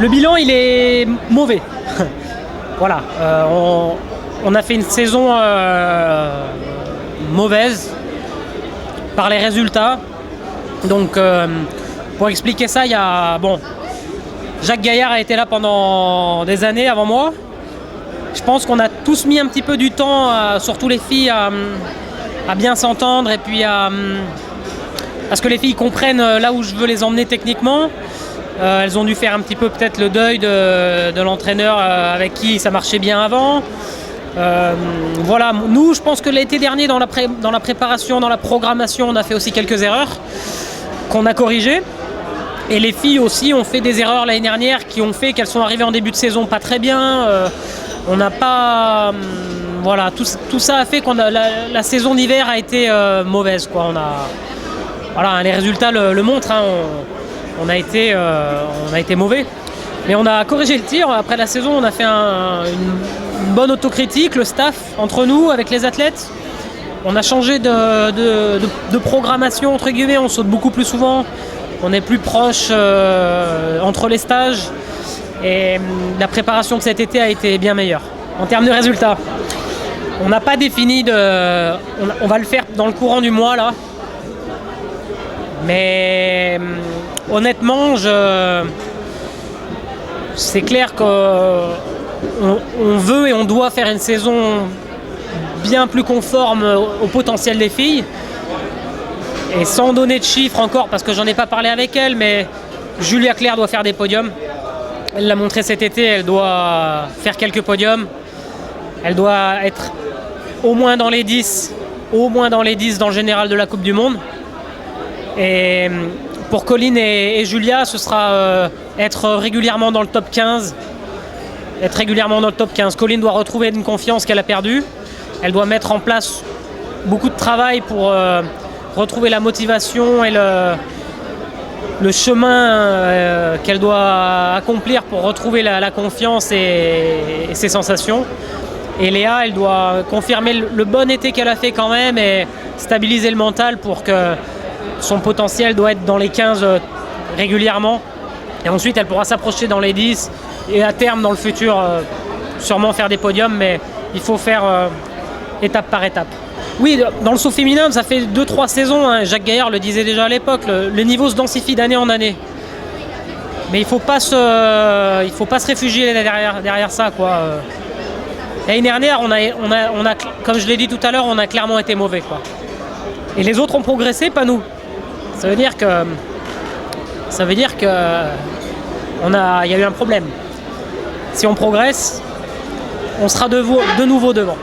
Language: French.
Le bilan, il est mauvais. Voilà, on a fait une saison mauvaise par les résultats. Donc, pour expliquer ça, il y a... Bon, Jacques Gaillard a été là pendant des années avant moi. Je pense qu'on a tous mis un petit peu du temps, surtout les filles, à bien s'entendre et puis à ce que les filles comprennent là où je veux les emmener techniquement. Elles ont dû faire un petit peu peut-être le deuil de l'entraîneur avec qui ça marchait bien avant. Voilà, nous je pense que l'été dernier dans la préparation, dans la programmation, on a fait aussi quelques erreurs qu'on a corrigées. Et les filles aussi ont fait des erreurs l'année dernière qui ont fait qu'elles sont arrivées en début de saison pas très bien. On n'a pas... voilà, tout ça a fait que la saison d'hiver a été mauvaise, quoi. Voilà, les résultats le montrent, hein. On a été mauvais. Mais on a corrigé le tir. Après la saison, on a fait une bonne autocritique, le staff, entre nous, avec les athlètes. On a changé de programmation, entre guillemets. On saute beaucoup plus souvent. On est plus proche entre les stages. Et la préparation de cet été a été bien meilleure. En termes de résultats, on n'a pas défini de... On va le faire dans le courant du mois, là. Mais honnêtement, c'est clair qu'on veut et on doit faire une saison bien plus conforme au potentiel des filles. Et sans donner de chiffres encore, parce que j'en ai pas parlé avec elle, mais Julia Claire doit faire des podiums. Elle l'a montré cet été, elle doit faire quelques podiums. Elle doit être au moins dans les 10 dans le général de la Coupe du Monde. Et pour Colline et Julia, ce sera être régulièrement dans le top 15. Être régulièrement dans le top 15. Colline doit retrouver une confiance qu'elle a perdue. Elle doit mettre en place beaucoup de travail pour retrouver la motivation et le chemin qu'elle doit accomplir pour retrouver la confiance et ses sensations. Et Léa, elle doit confirmer le bon été qu'elle a fait quand même et stabiliser le mental pour que son potentiel doit être dans les 15 régulièrement. Et ensuite, elle pourra s'approcher dans les 10 et à terme, dans le futur, sûrement faire des podiums. Mais il faut faire étape par étape. Oui, dans le saut féminin, ça fait 2-3 saisons. Hein, Jacques Gaillard le disait déjà à l'époque, le niveau se densifie d'année en année. Mais il ne faut pas se réfugier derrière ça, quoi. L'année dernière, on a, comme je l'ai dit tout à l'heure, on a clairement été mauvais, quoi. Et les autres ont progressé, pas nous. Ça veut dire que il y a eu un problème. Si on progresse, on sera de nouveau devant.